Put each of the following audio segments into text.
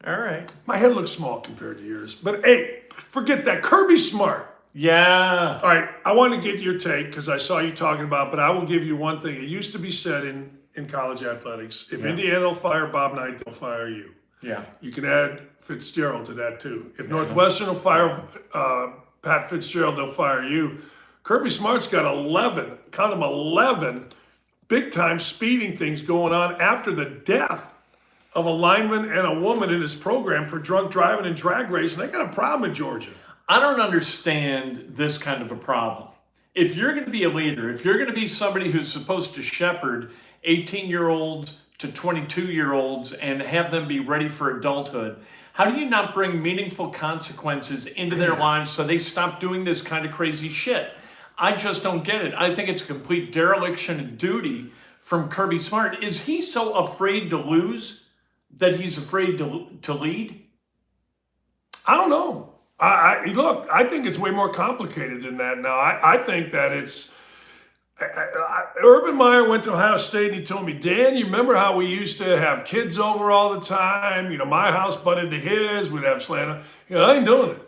All right. My head looks small compared to yours. But hey, forget that. Kirby Smart. Yeah. All right, I want to get your take because I saw you talking about, but I will give you one thing. It used to be said in college athletics, if Indiana will fire Bob Knight, they'll fire you. Yeah. You can add Fitzgerald to that too. If Northwestern will fire Pat Fitzgerald, they'll fire you. Kirby Smart's got 11, count them 11, big-time speeding things going on after the death of a lineman and a woman in his program for drunk driving and drag racing. They got a problem in Georgia. I don't understand this kind of a problem. If you're going to be a leader, if you're going to be somebody who's supposed to shepherd 18-year-olds to 22-year-olds and have them be ready for adulthood, how do you not bring meaningful consequences into their lives so they stop doing this kind of crazy shit? I just don't get it. I think it's a complete dereliction of duty from Kirby Smart. Is he so afraid to lose that he's afraid to lead? I don't know. Look, I think it's way more complicated than that now. I think that it's... Urban Meyer went to Ohio State and he told me, Dan, you remember how we used to have kids over all the time? You know, my house butted to his, we'd have slant. I ain't doing it.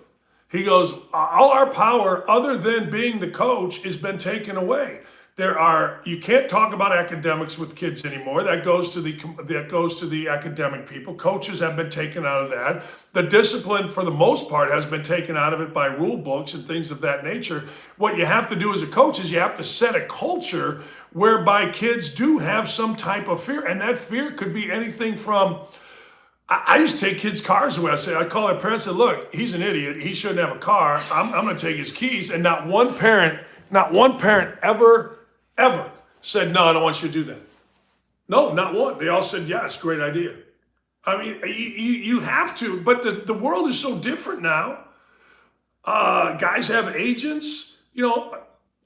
He goes, all our power other than being the coach has been taken away. You can't talk about academics with kids anymore. That goes to the academic people. Coaches have been taken out of that. The discipline, for the most part, has been taken out of it by rule books and things of that nature. What you have to do as a coach is you have to set a culture whereby kids do have some type of fear, and that fear could be anything from. I used to take kids' cars away. I call their parents and say, look, he's an idiot. He shouldn't have a car. I'm going to take his keys. And not one parent ever said, no, I don't want you to do that. No, not one. They all said, yes, great idea. I mean, you have to, but the world is so different now. Guys have agents. You know,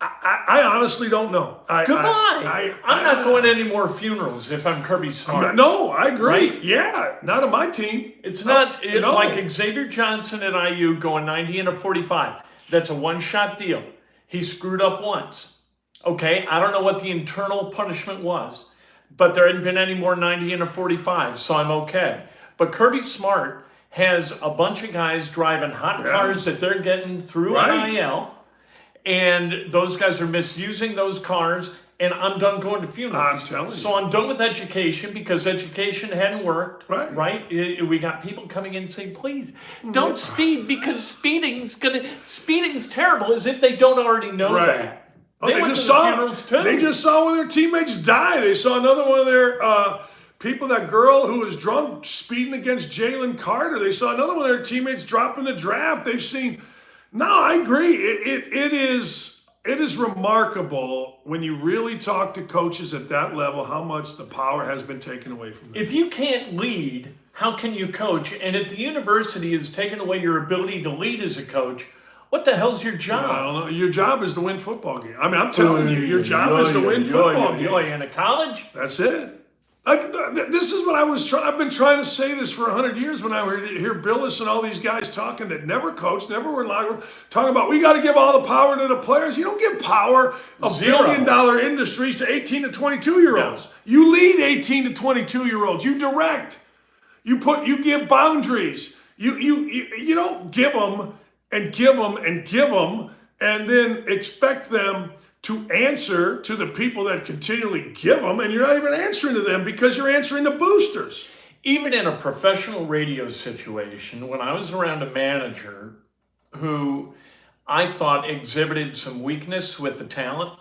I honestly don't know. Goodbye. I'm not going to any more funerals if I'm Kirby Smart. No, I agree. Right? Yeah, not on my team. It's not like Xavier Johnson at IU going 90 and a 45. That's a one-shot deal. He screwed up once. Okay, I don't know what the internal punishment was, but there hadn't been any more 90 and a 45, so I'm okay. But Kirby Smart has a bunch of guys driving hot cars that they're getting through NIL, and those guys are misusing those cars, and I'm done going to funerals. I'm telling you. So I'm done with education because education hadn't worked, right? We got people coming in saying, please, don't speed because speeding's terrible, as if they don't already know that. They just saw one of their teammates die. They saw another one of their people, that girl who was drunk speeding against Jalen Carter. They saw another one of their teammates drop in the draft. They've seen. No, I agree. It is remarkable when you really talk to coaches at that level how much the power has been taken away from them. If you can't lead, how can you coach? And if the university has taken away your ability to lead as a coach, what the hell's your job? I don't know. Your job is to win football games. I mean, I'm telling you, your job is to win football games. In a college? That's it. This is what I've been trying to say this for 100 years when I hear Billis and all these guys talking that never coached, never were in locker room, talking about we got to give all the power to the players. You don't give power of billion-dollar industries to 18 to 22-year-olds. No. You lead 18 to 22-year-olds. You direct. You give boundaries. You don't give them and give them and give them and then expect them to answer to the people that continually give them, and you're not even answering to them because you're answering the boosters. Even in a professional radio situation, when I was around a manager who I thought exhibited some weakness with the talent,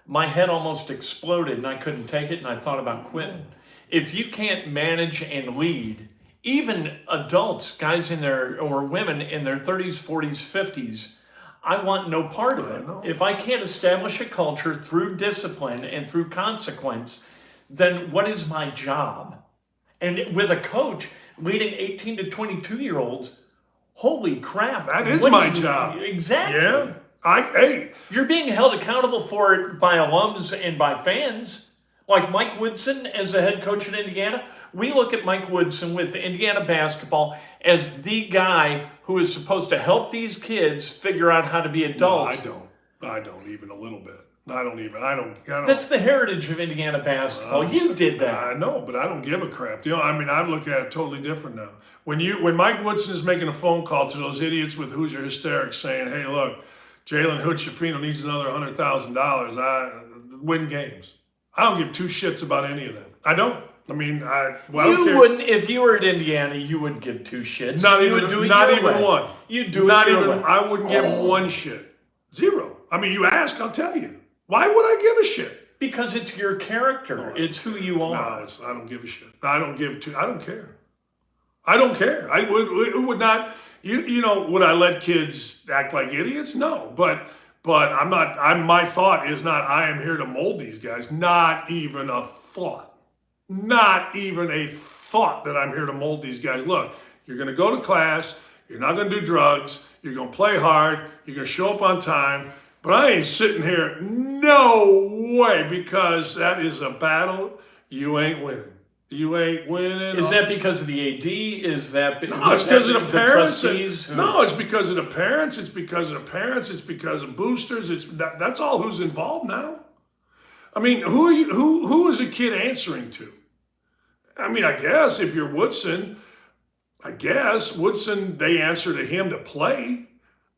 my head almost exploded and I couldn't take it and I thought about quitting. If you can't manage and lead, even adults, guys or women in their 30s, 40s, 50s, I want no part of it. If I can't establish a culture through discipline and through consequence, then what is my job? And with a coach leading 18 to 22-year-olds, holy crap. That is my job. Exactly. Yeah. You're being held accountable for it by alums and by fans. Like Mike Woodson as the head coach in Indiana. We look at Mike Woodson with Indiana basketball as the guy who is supposed to help these kids figure out how to be adults. No, I don't even a little bit. I don't. That's the heritage of Indiana basketball. You did that. I know, but I don't give a crap. I look at it totally different now. When Mike Woodson is making a phone call to those idiots with Hoosier hysterics saying, "Hey, look, Jalen Hood-Schifino needs another $100,000. I win games." I don't give two shits about any of them. I don't. I don't wouldn't, if you were at Indiana, you wouldn't give two shits. Not you even, would do it not your even way. one. You'd do not it your even. way. I wouldn't give one shit. Zero. You ask, I'll tell you. Why would I give a shit? Because it's your character. It's who you are. No, I don't give a shit. I don't care. I don't care. I would not. Would I let kids act like idiots? No, but I'm not. My thought is not. I am here to mold these guys. Not even a thought. Not even a thought that I'm here to mold these guys. Look, you're going to go to class. You're not going to do drugs. You're going to play hard. You're going to show up on time. But I ain't sitting here, no way, because that is a battle you ain't winning. You ain't winning. Is that because of the AD? Is that no? It's because of the parents. Trustees? No, it's because of the parents. It's because of the parents. It's because of boosters. That's all who's involved now. Who is a kid answering to? I guess if you're Woodson, they answer to him to play.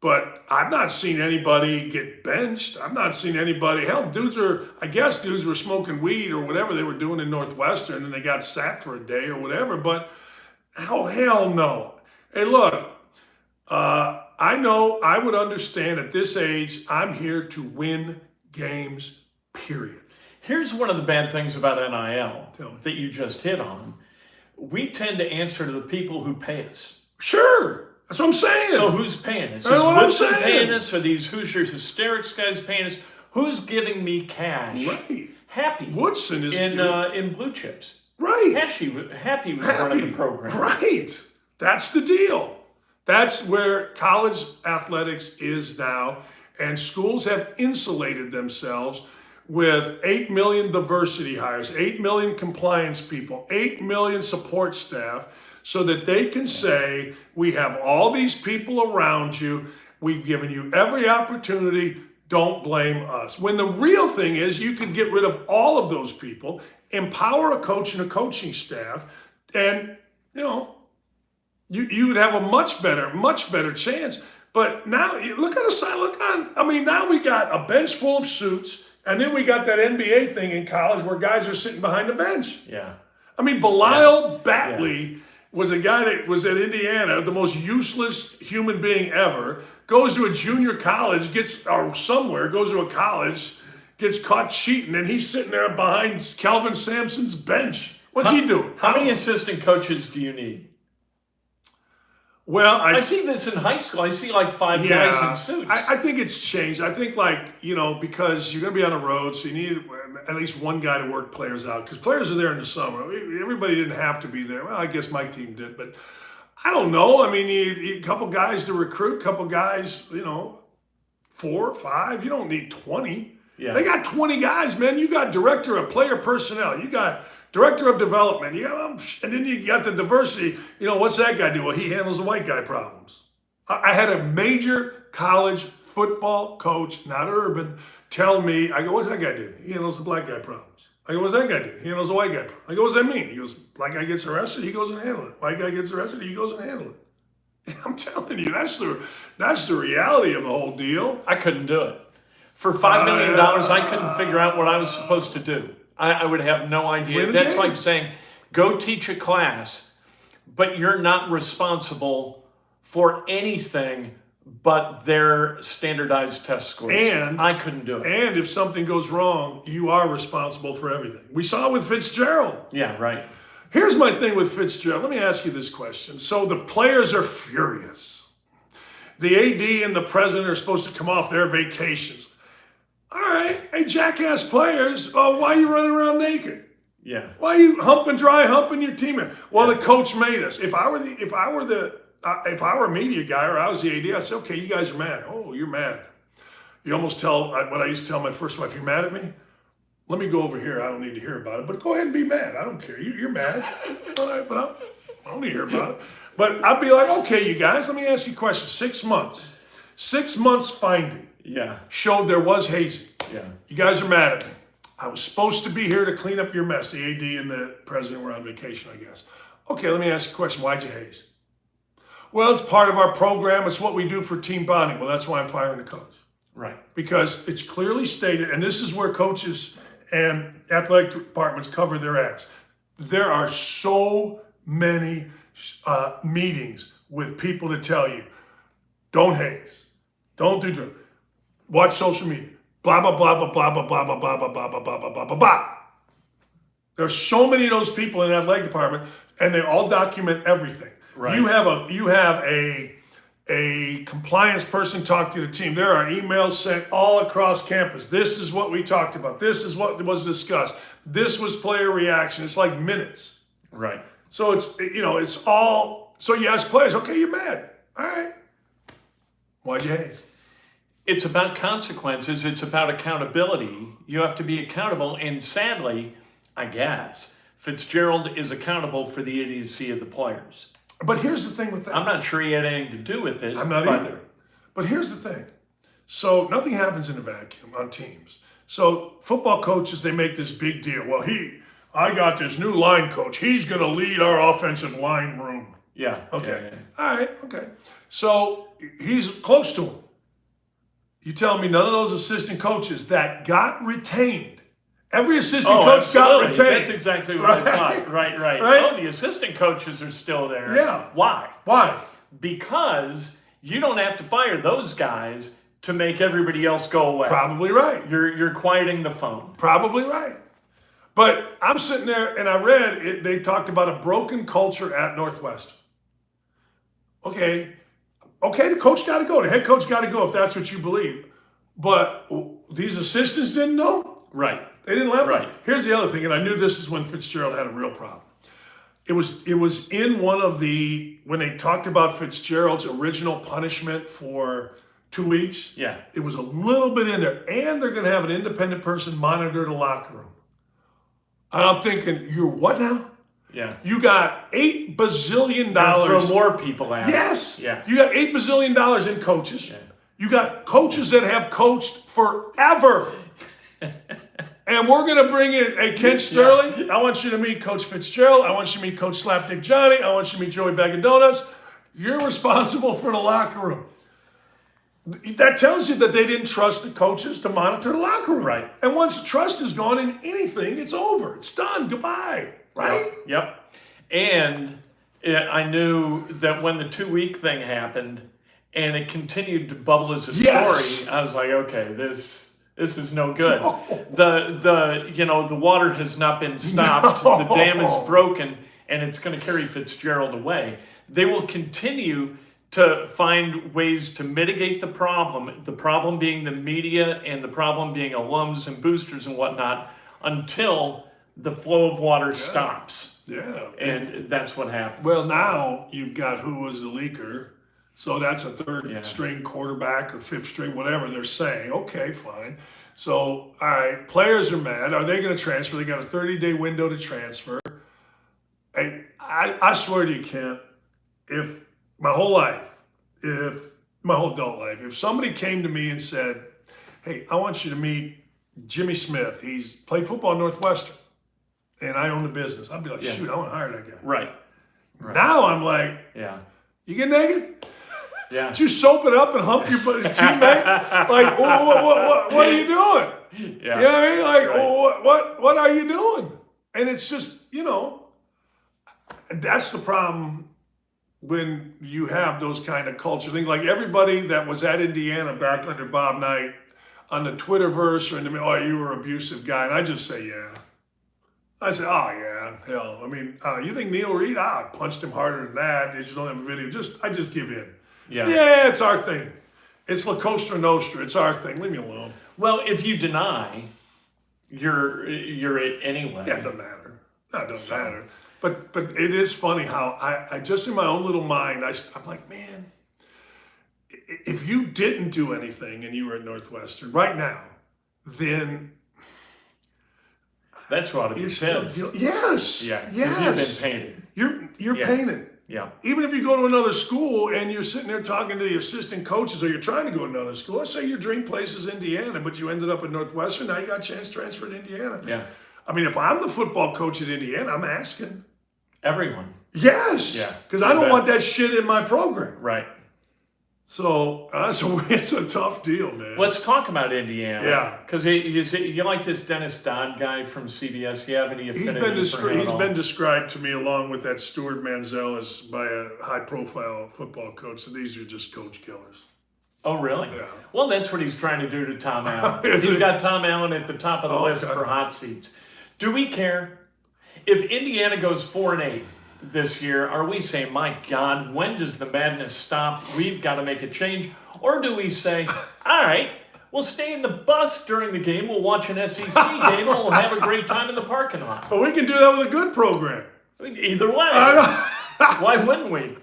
But I've not seen anybody get benched. I've not seen anybody. Hell, dudes were smoking weed or whatever they were doing in Northwestern and they got sat for a day or whatever. But hell no. Hey, look, I know I would understand at this age, I'm here to win games, period. Here's one of the bad things about NIL that you just hit on. We tend to answer to the people who pay us. Sure. That's what I'm saying. So who's paying us? Is Woodson paying us? Are these Hoosiers hysterics guys paying us? Who's giving me cash? Right. Happy. Woodson is in blue chips. Right. Happy was running the program. Right. That's the deal. That's where college athletics is now, and schools have insulated themselves with 8 million diversity hires, 8 million compliance people, 8 million support staff, so that they can say, we have all these people around you, we've given you every opportunity, don't blame us. When the real thing is, you can get rid of all of those people, empower a coach and a coaching staff, and you would have a much better chance. But now, look at now we got a bench full of suits, and then we got that NBA thing in college where guys are sitting behind the bench. Yeah. Batley was a guy that was at Indiana, the most useless human being ever, goes to a junior college, goes to a college, gets caught cheating, and he's sitting there behind Kelvin Sampson's bench. What's he doing? How many assistant coaches do you need? Well, I see this in high school. I see like 5 guys in suits. I think it's changed. I think because you're going to be on the road, so you need at least one guy to work players out, because players are there in the summer. Everybody didn't have to be there. Well, I guess my team did, but I don't know. You a couple guys to recruit, couple guys, 4 or 5. You don't need 20. Yeah. They got 20 guys, man. You got director of player personnel. You got director of development. And then you got the diversity. What's that guy do? Well, he handles the white guy problems. I had a major college football coach, not urban, tell me, I go, what's that guy do? He handles the black guy problems. I go, what's that guy do? He handles the white guy problems. I go, what's that mean? He goes, black guy gets arrested, he goes and handles it. White guy gets arrested, he goes and handles it. I'm telling you, that's the reality of the whole deal. I couldn't do it. For $5 million, I couldn't figure out what I was supposed to do. I would have no idea. That's like saying, go teach a class, but you're not responsible for anything but their standardized test scores. And I couldn't do it. And if something goes wrong, you are responsible for everything. We saw it with Fitzgerald. Yeah, right. Here's my thing with Fitzgerald. Let me ask you this question. So the players are furious. The AD and the president are supposed to come off their vacations. All right, hey, jackass players, why are you running around naked? Yeah. Why are you dry humping your teammate? Well, the coach made us. If I were a media guy or I was the AD, I'd say, okay, you guys are mad. Oh, you're mad. You almost tell what I used to tell my first wife, you're mad at me? Let me go over here. I don't need to hear about it, but go ahead and be mad. I don't care. You're mad. All right, but I don't need to hear about it. But I'd be like, okay, you guys, let me ask you a question. 6 months. 6 months finding. Yeah. Showed there was hazing. Yeah. You guys are mad at me. I was supposed to be here to clean up your mess. The AD and the president were on vacation, I guess. Okay, let me ask you a question. Why'd you haze? Well, it's part of our program. It's what we do for team bonding. Well, that's why I'm firing the coach. Right. Because it's clearly stated, and this is where coaches and athletic departments cover their ass. There are so many meetings with people to tell you, don't haze, don't do drugs, watch social media, blah, blah, blah, blah, blah, blah, blah, blah, blah, blah, blah, blah, blah, blah, blah, blah. There's so many of those people in that athletic department, and they all document everything. Right. You have a compliance person talk to the team. There are emails sent all across campus. This is what we talked about. This is what was discussed. This was player reaction. It's like minutes. Right. So it's all. So you ask players, okay, you're mad. All right. Why'd you haze? It's about consequences. It's about accountability. You have to be accountable. And sadly, I guess, Fitzgerald is accountable for the idiocy of the players. But here's the thing with that. I'm not sure he had anything to do with it. I'm not either. But here's the thing. So nothing happens in a vacuum on teams. So football coaches, they make this big deal. Well, I got this new line coach. He's going to lead our offensive line room. Yeah. Okay. Yeah. All right. Okay. So he's close to him. You tell me none of those assistant coaches that got retained. Every assistant coach got retained. That's exactly what I thought. Right. Oh, the assistant coaches are still there. Yeah. Why? Why? Because you don't have to fire those guys to make everybody else go away. Probably right. You're quieting the phone. Probably right. But I'm sitting there and I read it, they talked about a broken culture at Northwestern. Okay, the coach got to go. The head coach got to go if that's what you believe. But these assistants didn't know? Right. They didn't let right. me. Here's the other thing, and I knew this is when Fitzgerald had a real problem. It was in one of the, when they talked about Fitzgerald's original punishment for 2 weeks. Yeah. It was a little bit in there. And they're going to have an independent person monitor the locker room. And I'm thinking, you're what now? Yeah. You got $8 bazillion. Throw more people out. Yes. Yeah. You got $8 bazillion in coaches. Yeah. You got coaches that have coached forever. And we're going to bring in a Kent Sterling. Yeah. I want you to meet Coach Fitzgerald. I want you to meet Coach Slapdick Johnny. I want you to meet Joey Bag of Donuts. You're responsible for the locker room. That tells you that they didn't trust the coaches to monitor the locker room. Right. And once the trust is gone in anything, it's over. It's done. Goodbye. Right? Yep. And I knew that when the 2-week thing happened and it continued to bubble as a story, I was like, okay, this is no good. No. The water has not been stopped. No. The dam is broken, and it's going to carry Fitzgerald away. They will continue to find ways to mitigate the problem being the media and the problem being alums and boosters and whatnot, until the flow of water stops. Yeah. And that's what happens. Well, now you've got who was the leaker. So that's a third string quarterback or fifth string, whatever they're saying. Okay, fine. So, all right, players are mad. Are they going to transfer? They got a 30-day window to transfer. I swear to you, Kent, if my whole adult life, if somebody came to me and said, hey, I want you to meet Jimmy Smith. He's played football at Northwestern, and I own the business. I'd be like, shoot, I want to hire that guy. Right. Now I'm like, you get naked? Yeah. Did you soap it up and hump your teammate? Like, what are you doing? Yeah. You know what I mean? Like, what are you doing? And it's just, that's the problem when you have those kind of culture things. Like everybody that was at Indiana back under Bob Knight on the Twitterverse or in the, you were an abusive guy. And I just say, I said, hell. I mean, you think Neil Reed? I punched him harder than that. You just don't have a video. I just give in. Yeah, it's our thing. It's La Costa Nostra. It's our thing. Leave me alone. Well, if you deny, you're it anyway. Yeah, it doesn't matter. No, it doesn't matter. But it is funny how I just in my own little mind, I'm like, man, if you didn't do anything and you were at Northwestern right now, then that's what it is. Yes. Yeah. Because you've been painted. You're painted. Yeah. Even if you go to another school and you're sitting there talking to the assistant coaches, or you're trying to go to another school, let's say your dream place is Indiana, but you ended up at Northwestern, now you got a chance to transfer to Indiana. Yeah. I mean, if I'm the football coach at Indiana, I'm asking. Everyone. Yes. Yeah. Because I don't want that shit in my program. Right. So it's a tough deal, man. Let's talk about Indiana. Yeah. Because you like this Dennis Dodd guy from CBS. Do you have any affinity for him at all? He's been described to me along with that Stuart Manziel as by a high-profile football coach. So these are just coach killers. Oh, really? Yeah. Well, that's what he's trying to do to Tom Allen. He's got Tom Allen at the top of the list okay. for hot seats. Do we care? If Indiana goes 4-8 this year, are we saying, my God, when does the madness stop? We've got to make a change. Or do we say, all right, we'll stay in the bus during the game, we'll watch an SEC game, and we'll have a great time in the parking lot? But we can do that with a good program. Either way. Why wouldn't we?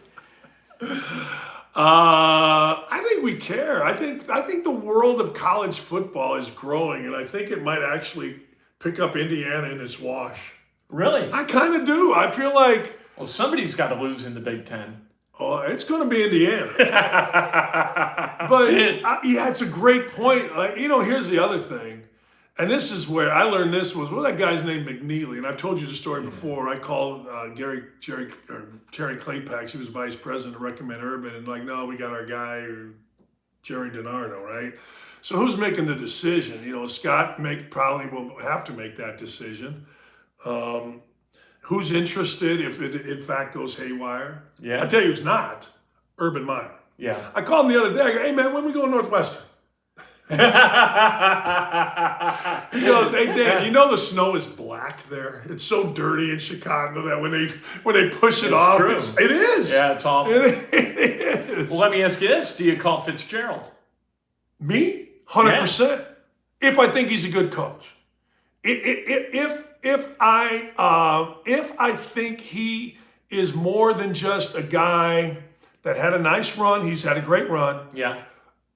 I think we care. I think the world of college football is growing, and I think it might actually pick up Indiana in its wash. Really? I kind of do. I feel like... Well, somebody's got to lose in the Big Ten. Oh, it's going to be Indiana. But, yeah, it's a great point. Like, here's the other thing. And this is where I learned this was, that guy's name McNeely. And I've told you the story before. I called Terry Claypax. He was vice president, to recommend Urban. And no, we got our guy, Jerry DiNardo, right? So who's making the decision? Scott probably will have to make that decision. Who's interested if it in fact goes haywire? Yeah. I tell you who's not. Urban Meyer. Yeah. I called him the other day. I go, hey man, when we go to Northwestern? He goes, hey Dan, the snow is black there. It's so dirty in Chicago that when they push it off, true. It is. Yeah, it's awful. It is. Well, let me ask you this: do you call Fitzgerald? Me? 100%. If I think he's a good coach. If I think he is more than just a guy that had a nice run, he's had a great run. Yeah.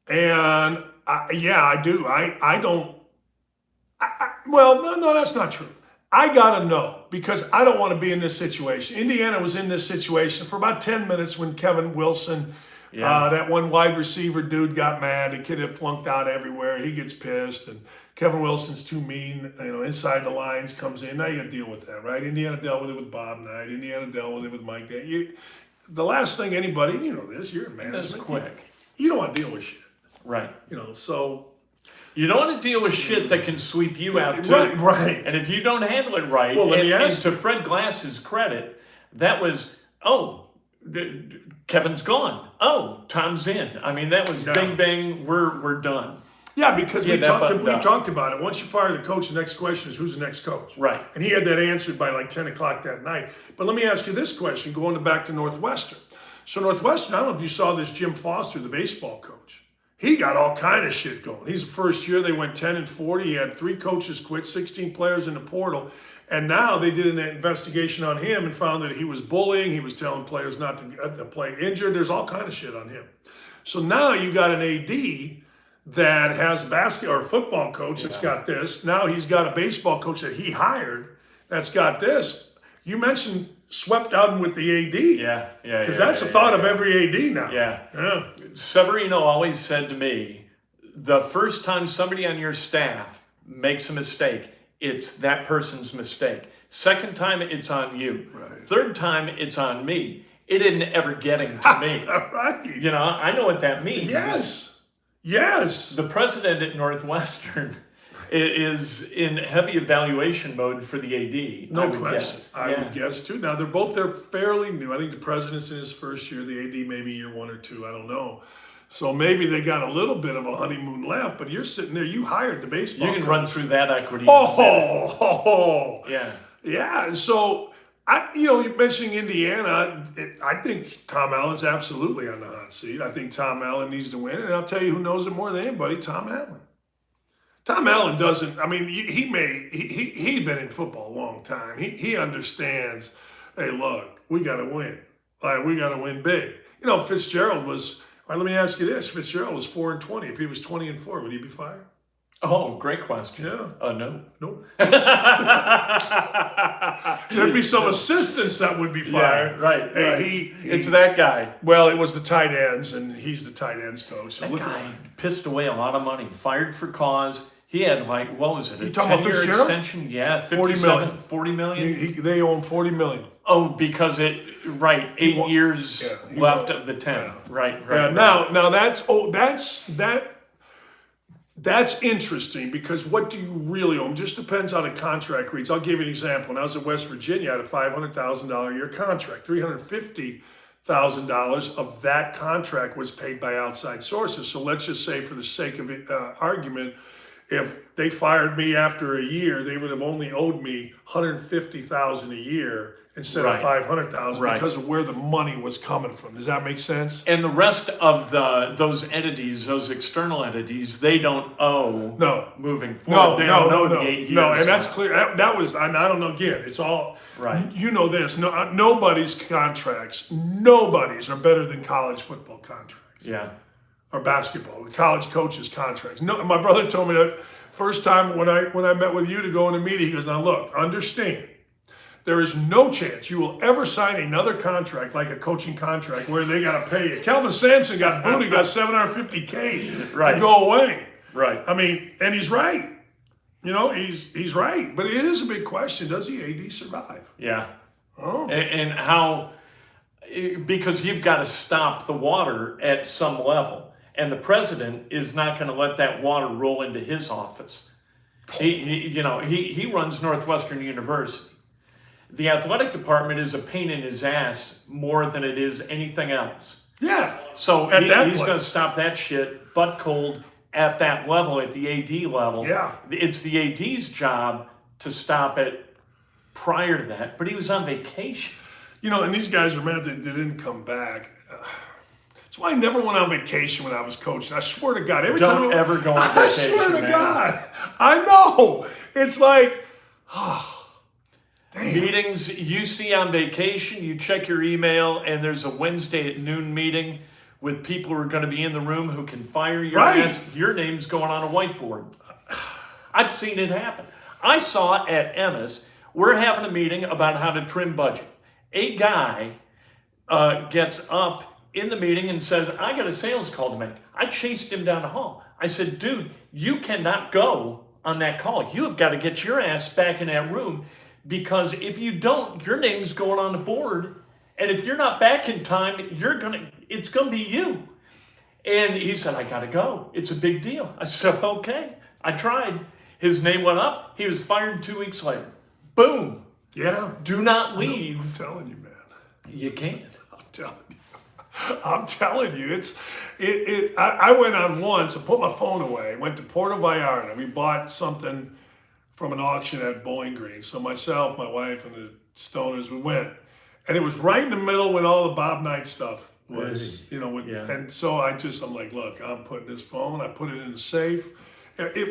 And I do. Well, no, that's not true. I got to know because I don't want to be in this situation. Indiana was in this situation for about 10 minutes when Kevin Wilson, that one wide receiver dude, got mad. The kid had flunked out everywhere. He gets pissed and Kevin Wilson's too mean, inside the lines, comes in. Now you got to deal with that, right? Indiana dealt with it with Bob Knight. Indiana dealt with it with Mike Day. The last thing anybody, you're a management. That's quick. You don't want to deal with shit. Right. So... You don't want to deal with shit that can sweep you out, too. Right. And if you don't handle it right, well, and to Fred Glass's credit, that was, Kevin's gone. Oh, Tom's in. I mean, that was bing, bang, we're done. Yeah, because we've talked about it. Once you fire the coach, the next question is who's the next coach? Right. And he had that answered by 10 o'clock that night. But let me ask you this question, going back to Northwestern. So Northwestern, I don't know if you saw this Jim Foster, the baseball coach. He got all kind of shit going. He's the first year they went 10-40. He had 3 coaches quit, 16 players in the portal. And now they did an investigation on him and found that he was bullying. He was telling players not to play injured. There's all kind of shit on him. So now you got an AD that has a basketball or football coach that's got this. Now he's got a baseball coach that he hired that's got this. You mentioned swept out with the AD. Yeah. Because that's the thought of every AD now. Yeah. Severino always said to me, the first time somebody on your staff makes a mistake, it's that person's mistake. Second time, it's on you. Right. Third time, it's on me. It isn't ever getting to me. Right. I know what that means. Yes. The president at Northwestern is in heavy evaluation mode for the AD. No question. I would guess too. Now they're fairly new. I think the president's in his first year. The AD maybe year 1 or 2. I don't know. So maybe they got a little bit of a honeymoon left. But you're sitting there. You hired the baseball. You can run through that equity. Yeah. So you mentioning Indiana. I think Tom Allen's absolutely on the hot seat. I think Tom Allen needs to win, and I'll tell you who knows it more than anybody. Tom Allen. Tom Allen doesn't, he's been in football a long time. He understands, hey, look, we got to win. We got to win big. Fitzgerald was, let me ask you this. Fitzgerald was 4-20. If he was 20-4, would he be fired? Oh, great question. Yeah. No. Nope. There'd be some assistants that would be fired. Yeah, right. Hey, right. It's that guy. Well, it was the tight ends, and he's the tight ends coach. So that guy pissed away a lot of money. Fired for cause. He had what was it? A 10-year extension? Yeah, 57, 40 million. They own $40 million. Oh, because 8 years left of the 10. Yeah. Right. Yeah. Now that's interesting because what do you really own? Just depends how the contract reads. I'll give you an example. When I was at West Virginia, I had a $500,000 a year contract. $350,000 of that contract was paid by outside sources. So let's just say, for the sake of argument, if they fired me after a year, they would have only owed me $150,000 a year instead of $500,000 because of where the money was coming from. Does that make sense? And the rest of those entities, those external entities, they don't owe. No. Moving forward. No. And that's clear. That was. I don't know. Again, it's all. Right. You know this. No, nobody's contracts. Nobody's are better than college football contracts. Yeah. Or basketball, college coaches' contracts. No, my brother told me that first time when I met with you to go in a meeting. He goes, "Now look, understand, there is no chance you will ever sign another contract like a coaching contract where they got to pay you. Kelvin Sampson got booted, got $750K to go away. Right. I mean, and he's right. You know, he's right. But it is a big question: does the AD survive? Yeah. Oh. And how? Because you've got to stop the water at some level. And the president is not going to let that water roll into his office. He runs Northwestern University. The athletic department is a pain in his ass more than it is anything else. Yeah. So he's going to stop that shit butt cold at that level, at the AD level. Yeah. It's the AD's job to stop it prior to that. But he was on vacation. And these guys are mad that they didn't come back. That's why I never went on vacation when I was coaching. I swear to God, Don't ever go on vacation. I swear to God, I know. It's like, damn. Meetings you see on vacation, you check your email, and there's a Wednesday at noon meeting with people who are going to be in the room who can fire your ass. Your name's going on a whiteboard. I've seen it happen. I saw it at Emmis. We're having a meeting about how to trim budget. A guy gets up in the meeting and says, I got a sales call to make. I chased him down the hall. I said, dude, you cannot go on that call. You have got to get your ass back in that room, because if you don't, your name's going on the board. And if you're not back in time, it's going to be you. And he said, I got to go. It's a big deal. I said, okay. I tried. His name went up. He was fired 2 weeks later. Boom. Yeah. Do not leave. I'm telling you, man. You can't. I'm telling you, I went on once, I put my phone away, went to Puerto Vallarta. We bought something from an auction at Bowling Green. So myself, my wife, and the Stoners, we went. And it was right in the middle when all the Bob Knight stuff was, and so I'm like, look, I'm putting this phone, I put it in the safe.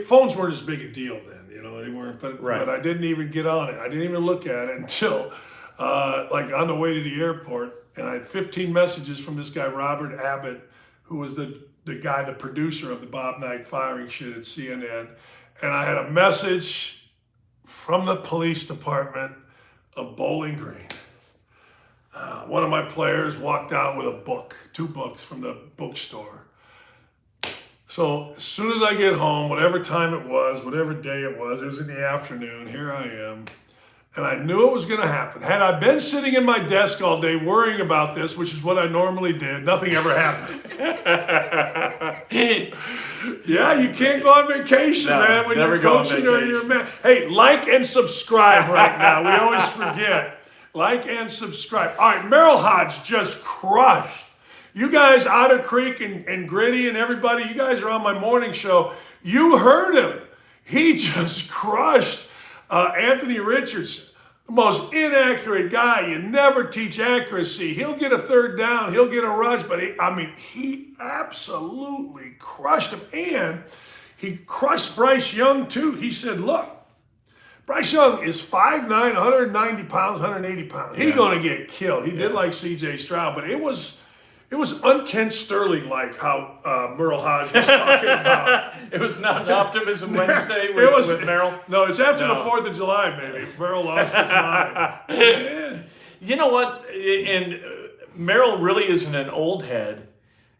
Phones weren't as big a deal then, they weren't, but I didn't even get on it. I didn't even look at it until on the way to the airport. And I had 15 messages from this guy, Robert Abbott, who was the producer of the Bob Knight firing shit at CNN. And I had a message from the police department of Bowling Green. One of my players walked out with 2 books from the bookstore. So as soon as I get home, whatever time it was, whatever day it was in the afternoon, here I am. And I knew it was going to happen. Had I been sitting in my desk all day worrying about this, which is what I normally did, nothing ever happened. Yeah, you can't go on vacation, man, when you're coaching or you're a man. Hey, like and subscribe right now. We always forget. Like and subscribe. All right, Merrill Hodge just crushed. You guys, Otter Creek and Gritty and everybody, you guys are on my morning show. You heard him. He just crushed Anthony Richardson. The most inaccurate guy. You never teach accuracy. He'll get a third down. He'll get a rush. But he absolutely crushed him. And he crushed Bryce Young too. He said, look, Bryce Young is 5'9", 190 pounds, 180 pounds. He's going to get killed. He did like C.J. Stroud, but it was It was un-Ken Sterling like how Merle Hodge was talking about. It was not Optimism Wednesday with Merle? No, it's after the 4th of July, maybe. Merle lost his mind. Man. You know what? And Merrill really isn't an old head,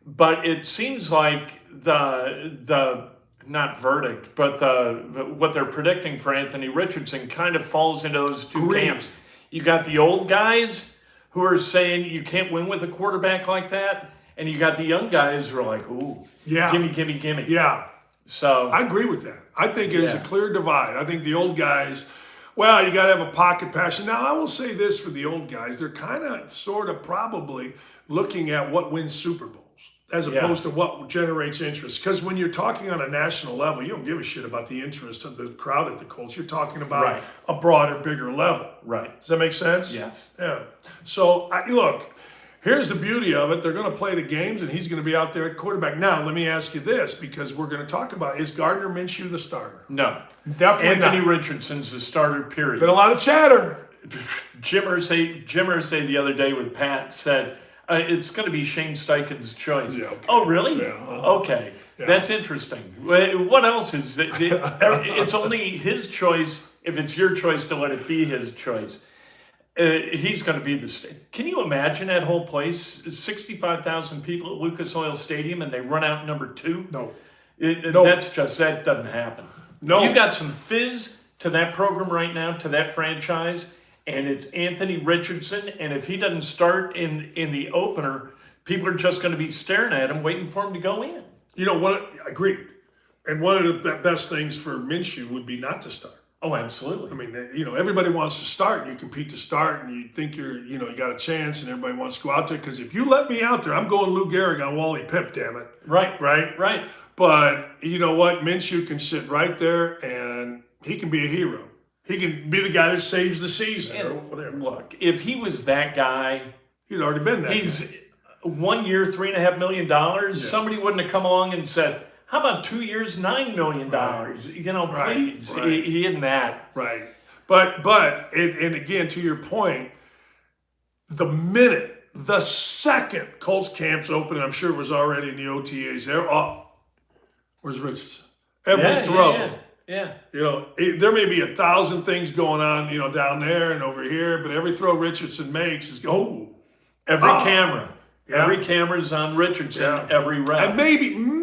but it seems like the not verdict, but what they're predicting for Anthony Richardson kind of falls into those two camps. You got the old guys who are saying you can't win with a quarterback like that, and you got the young guys who are like, ooh, gimme. Yeah. So I agree with that. I think there's a clear divide. I think the old guys, well, you got to have a pocket passion. Now, I will say this for the old guys. They're kind of, sort of, probably looking at what wins Super Bowls as opposed to what generates interest. Because when you're talking on a national level, you don't give a shit about the interest of the crowd at the Colts. You're talking about a broader, bigger level. Right. Does that make sense? Yes. Yeah. So, look, here's the beauty of it. They're going to play the games, and he's going to be out there at quarterback. Now, let me ask you this, because we're going to talk about, is Gardner Minshew the starter? No. Definitely Anthony not. Richardson's the starter, period. Been a lot of chatter. Jim Irsay the other day with Pat said, it's going to be Shane Steichen's choice. Yeah, okay. Oh, really? Yeah, Okay. Yeah. That's interesting. What else is it? It's only his choice if it's your choice to let it be his choice. He's going to be Can you imagine that whole place? 65,000 people at Lucas Oil Stadium, and they run out number 2? No. No. That doesn't happen. No. You got some fizz to that program right now, to that franchise, and it's Anthony Richardson. And if he doesn't start in the opener, people are just going to be staring at him, waiting for him to go in. You know, agreed. And one of the best things for Minshew would be not to start. Oh, absolutely. I mean, everybody wants to start. You compete to start, and you think you got a chance, and everybody wants to go out there. Because if you let me out there, I'm going Lou Gehrig on Wally Pipp, damn it. Right. But you know what? Minshew can sit right there, and he can be a hero. He can be the guy that saves the season or whatever. Look, if he was that guy, he'd already been that he's guy. 1 year, $3.5 million. Yeah. Somebody wouldn't have come along and said, how about 2 years, $9 million? Please. Right. He isn't that. Right. But and again, to your point, the second Colts camp's open, I'm sure it was already in the OTAs, they're up. Where's Richardson? Every throw. Yeah. There may be 1,000 things going on, down there and over here, but every throw Richardson makes is every camera. Yeah. Every camera's on Richardson, every rep. And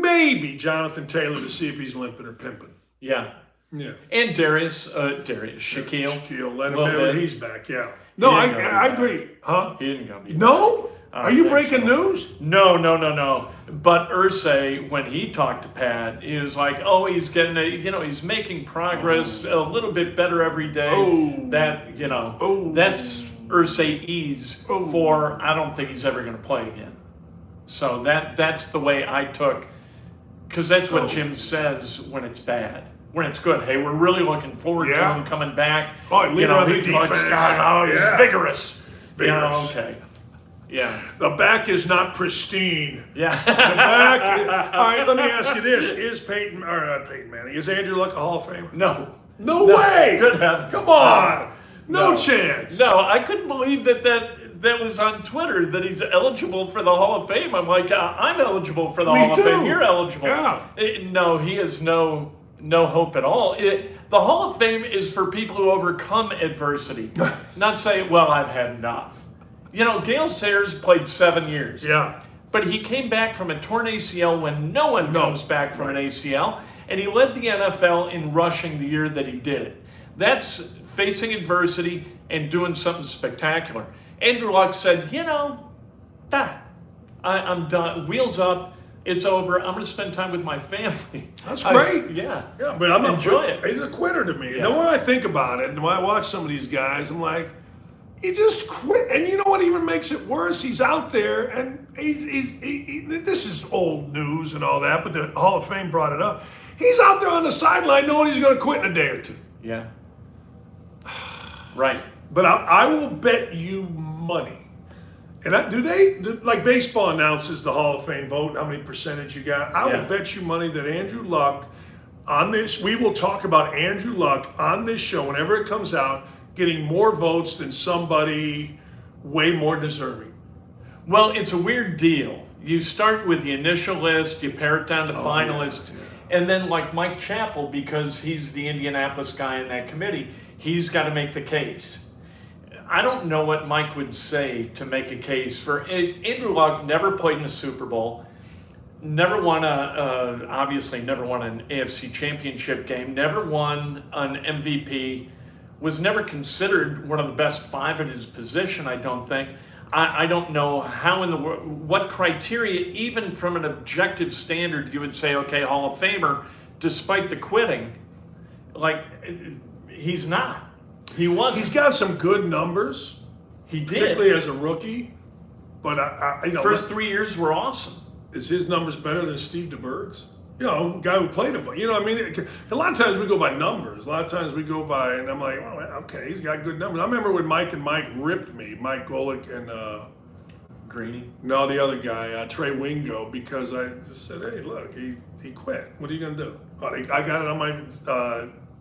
maybe Jonathan Taylor to see if he's limping or pimping. Yeah. Yeah. And Shaquille. Shaquille, let him know that he's back, No, I agree. Huh? He didn't come. No? Are you breaking news? No. But Irsay, when he talked to Pat, he was like, oh, he's getting he's making progress a little bit better every day. That's Irsay-ease for I don't think he's ever going to play again. So that's the way I took, because that's what Jim says when it's bad. When it's good, hey, we're really looking forward to him coming back. Oh, leader of the defense. He's vigorous. Okay. Yeah. The back is not pristine. Yeah. The back is, all right, let me ask you this. Is Andrew Luck a Hall of Famer? No. No way! Good heavens. Come on! No chance! No, I couldn't believe that was on Twitter, that he's eligible for the Hall of Fame. I'm like, I'm eligible for the Hall of Fame. You're eligible. Yeah. No, he has no hope at all. The Hall of Fame is for people who overcome adversity. Not say, well, I've had enough. Gale Sayers played 7 years. Yeah. But he came back from a torn ACL when no one comes back from an ACL, and he led the NFL in rushing the year that he did it. That's facing adversity and doing something spectacular. Andrew Luck said, I'm done. Wheels up. It's over. I'm going to spend time with my family. That's great. Yeah, but I'm enjoy it. He's a quitter to me. Yeah. And then when I think about it, and when I watch some of these guys, I'm like, he just quit. And you know what even makes it worse? He's out there, and this is old news and all that, but the Hall of Fame brought it up. He's out there on the sideline knowing he's going to quit in a day or two. Yeah. Right. But I will bet you money. And do they, like baseball announces the Hall of Fame vote, how many percentage you got? I will bet you money that Andrew Luck on this, we will talk about Andrew Luck on this show whenever it comes out, getting more votes than somebody way more deserving. Well, it's a weird deal. You start with the initial list, you pare it down to finalists, and then like Mike Chappell, because he's the Indianapolis guy in that committee, he's got to make the case. I don't know what Mike would say to make a case for Andrew Luck. Never played in a Super Bowl, never won obviously never won an AFC Championship game, never won an MVP, was never considered one of the best 5 at his position. I don't think. I don't know how in the world, what criteria, even from an objective standard, you would say, okay, Hall of Famer, despite the quitting. Like, he's not. He wasn't. He's got some good numbers. He did. Particularly as a rookie. But, first 3 years were awesome. Is his numbers better than Steve DeBerg's? Guy who played him. You know what I mean? A lot of times we go by numbers. A lot of times we go by, and I'm like, oh, okay, he's got good numbers. I remember when Mike ripped me, Mike Golick and Greeny? No, the other guy, Trey Wingo, because I just said, hey, look, he quit. What are you going to do? Oh, I got it on my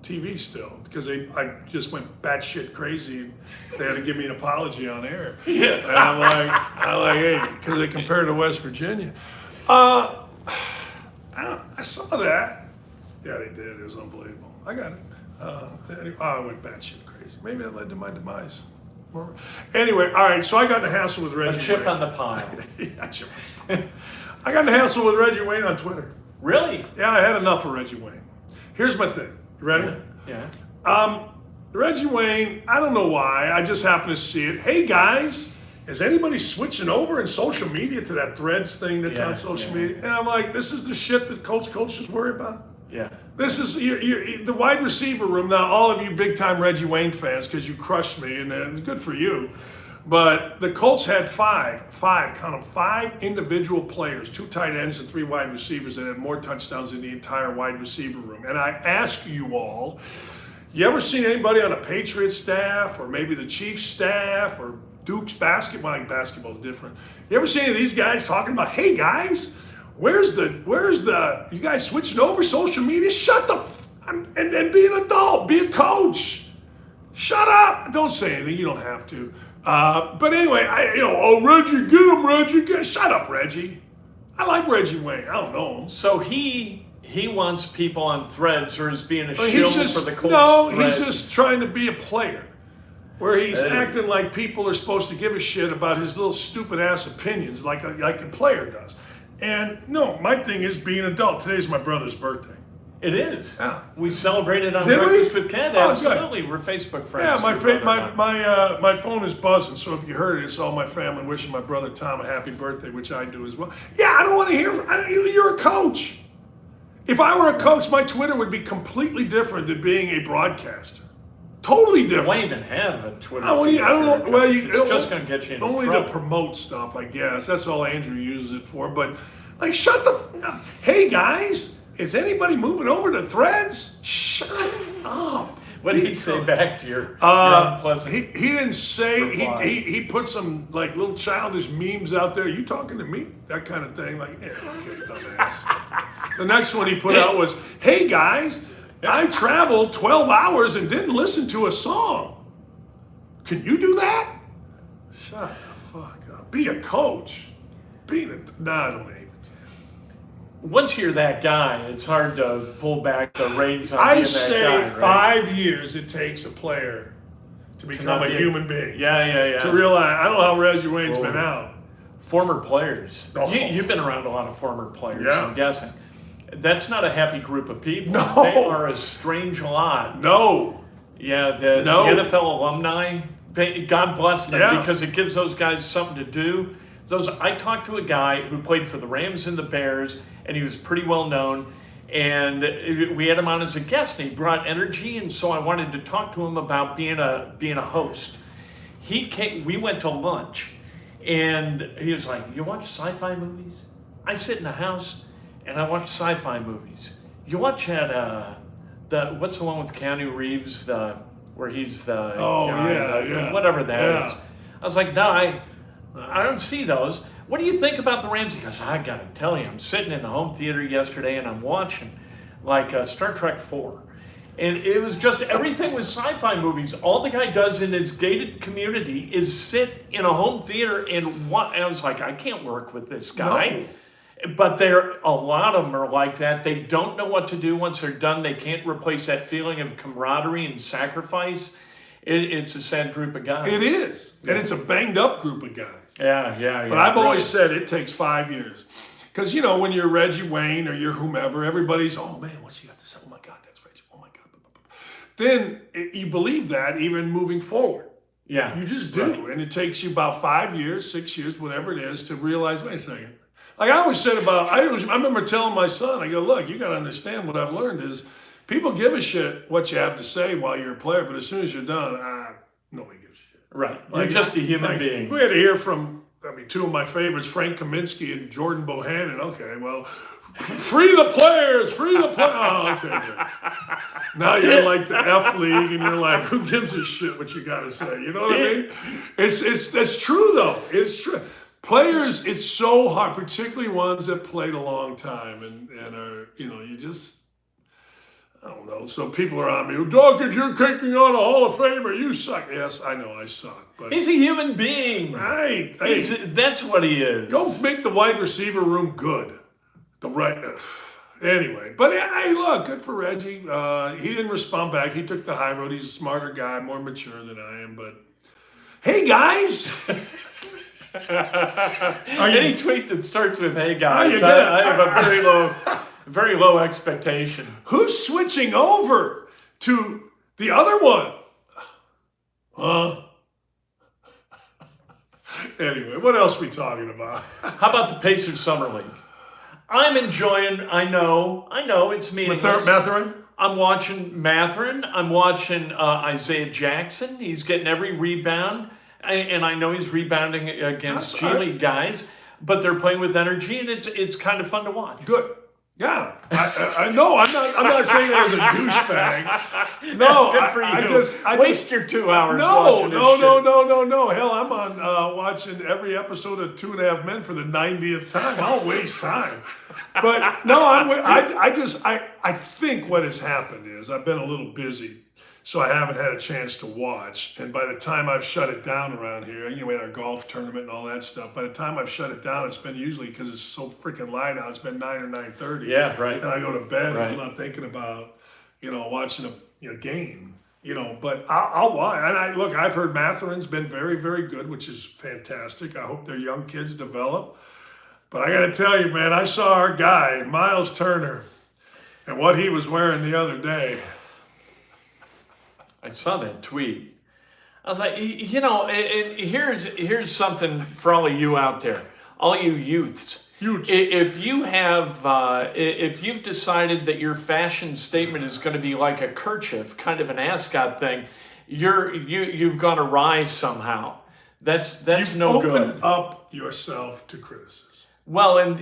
TV still, because I just went batshit crazy. They had to give me an apology on air. Yeah. And I'm like, hey, because they compared to West Virginia. I saw that. Yeah, they did. It was unbelievable. I got it. I went batshit crazy. Maybe that led to my demise. Anyway, all right. So I got in a hassle with Reggie. A chip Wayne. on the pile. Yeah, I got in a hassle with Reggie Wayne on Twitter. Really? Yeah, I had enough of Reggie Wayne. Here's my thing. You ready? Yeah. Reggie Wayne. I don't know why. I just happened to see it. Hey guys. Is anybody switching over in social media to that Threads thing that's on social media? And I'm like, this is the shit that Colts coaches worry about? Yeah. This is the wide receiver room. Now, all of you big-time Reggie Wayne fans, because you crushed me, and it's good for you. But the Colts had count them, 5 individual players, 2 tight ends and 3 wide receivers that had more touchdowns than the entire wide receiver room. And I ask you all, you ever seen anybody on a Patriots staff or maybe the Chiefs staff or Duke's basketball? I think basketball's different. You ever see any of these guys talking about, hey guys, where's the you guys switching over social media? Shut the and be an adult, be a coach. Shut up. Don't say anything. You don't have to. But anyway, Reggie, get him, Reggie. Shut up, Reggie. I like Reggie Wayne. I don't know him. So he wants people on Threads, or is being a shill for the Colts. No, Threads. he's just trying to be a player. Where he's acting like people are supposed to give a shit about his little stupid ass opinions, like a player does. And no, my thing is being an adult. Today's my brother's birthday. It is. Yeah. We celebrated on Did Breakfast we? with Ken. Oh, Absolutely. Good. We're Facebook friends. Yeah, my phone is buzzing. So if you heard it, it's all my family wishing my brother Tom a happy birthday, which I do as well. Yeah, I don't want to hear. You're a coach. If I were a coach, my Twitter would be completely different than being a broadcaster. Totally different. Why even have a Twitter? I don't know. Well, it's just going to get you in only trouble. To promote stuff, I guess. That's all Andrew uses it for. But like, shut the. Up. Hey guys, is anybody moving over to Threads? Shut up. What did he say back to your unpleasant? He didn't say. He put some like little childish memes out there. You talking to me? That kind of thing. Like, yeah, okay, dumbass. The next one he put out was, hey guys, I traveled 12 hours and didn't listen to a song. Can you do that? Shut the fuck up. Be a coach. I don't even. Once you're that guy, it's hard to pull back the reins on I'd being say that guy, right? 5 years it takes a player to become a human being. Yeah. To realize, I don't know how Reggie Wayne's been out. Former players. Oh. You've been around a lot of former players, Yeah. I'm guessing. That's not a happy group of people. No. They are a strange lot. No. Yeah, the NFL alumni, God bless them, because it gives those guys something to do. I talked to a guy who played for the Rams and the Bears, and he was pretty well known. And we had him on as a guest, and he brought energy, and so I wanted to talk to him about being a host. We went to lunch, and he was like, "You watch sci-fi movies?" I sit in the house and I watch sci-fi movies. You watch what's the one with Keanu Reeves, where he's the guy, whatever that is. I was like, no, I don't see those. What do you think about the Rams? He goes, I gotta tell you, I'm sitting in the home theater yesterday and I'm watching like Star Trek 4. And it was just, everything was sci-fi movies. All the guy does in his gated community is sit in a home theater and watch. And I was like, I can't work with this guy. No. But a lot of them are like that. They don't know what to do once they're done. They can't replace that feeling of camaraderie and sacrifice. It's a sad group of guys. It is. And it's a banged up group of guys. Yeah. But I've always said it takes 5 years. Because, when you're Reggie Wayne or you're whomever, everybody's, oh man, what's he got to say? Oh my God, that's Reggie. Oh my God. Then you believe that even moving forward. Yeah. You just do. Right. And it takes you about 5 years, 6 years, whatever it is, to realize, wait a second. Like I always said I remember telling my son, I go, look, you got to understand what I've learned is people give a shit what you have to say while you're a player, but as soon as you're done, nobody gives a shit. Right. You're just a human being. We had to hear from, two of my favorites, Frank Kaminsky and Jordan Bohannon. Okay, well, free the players, free the players. Oh, okay, good. Now you're like the F League, and you're like, who gives a shit what you got to say? You know what I mean? That's true, though. It's true. Players, it's so hard, particularly ones that played a long time and are, you just, I don't know. So people are on me, Dawkins, you're kicking on a Hall of Famer. You suck. Yes, I know I suck. But he's a human being. Right. That's what he is. Go make the wide receiver room good. Anyway, but hey, look, good for Reggie. He didn't respond back. He took the high road. He's a smarter guy, more mature than I am. But hey, guys. Any tweet that starts with "Hey guys," I have a very low expectation. Who's switching over to the other one? Anyway, what else are we talking about? How about the Pacers Summer League? I'm enjoying. I know. It's meaningless. Mathurin? I'm watching Mathurin. I'm watching Isaiah Jackson. He's getting every rebound. And I know he's rebounding against G League guys, but they're playing with energy, and it's kind of fun to watch. Good. Yeah. I know. I'm not saying that as a douchebag. No. Good for you. I waste your 2 hours watching this shit. No. No. Hell, I'm on watching every episode of 2.5 Men for the 90th time. I'll waste time. But no, I think what has happened is I've been a little busy. So I haven't had a chance to watch. And by the time I've shut it down around here, we had our golf tournament and all that stuff. By the time I've shut it down, it's been usually, because it's so freaking light out, it's been 9 or 9:30. Yeah, right. And I go to bed and I'm not thinking about, watching a game. But I'll watch. And I've heard Mathurin's been very, very good, which is fantastic. I hope their young kids develop. But I got to tell you, man, I saw our guy, Miles Turner, and what he was wearing the other day. I saw that tweet. I was like, here's something for all of you out there, all you youths. If you've decided that your fashion statement is going to be like a kerchief, kind of an ascot thing, you've gone awry somehow. That's no good. You've opened up yourself to criticism. Well, and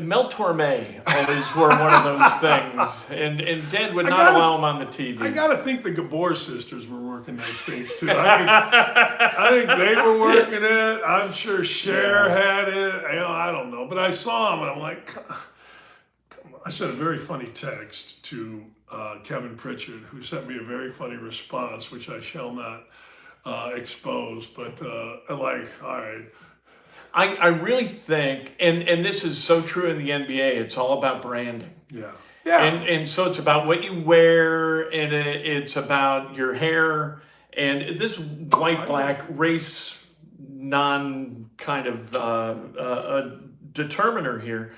Mel Torme always wore one of those things, and Dad would not allow him on the TV. I gotta think the Gabor sisters were working those things too. I think they were working it. I'm sure Cher had it. I don't know, but I saw him and I'm like, come on. I sent a very funny text to Kevin Pritchard, who sent me a very funny response, which I shall not expose. But all right. I really think, and this is so true in the NBA, it's all about branding. Yeah. And so it's about what you wear, and it's about your hair, and this white, black, race, non kind of determiner here.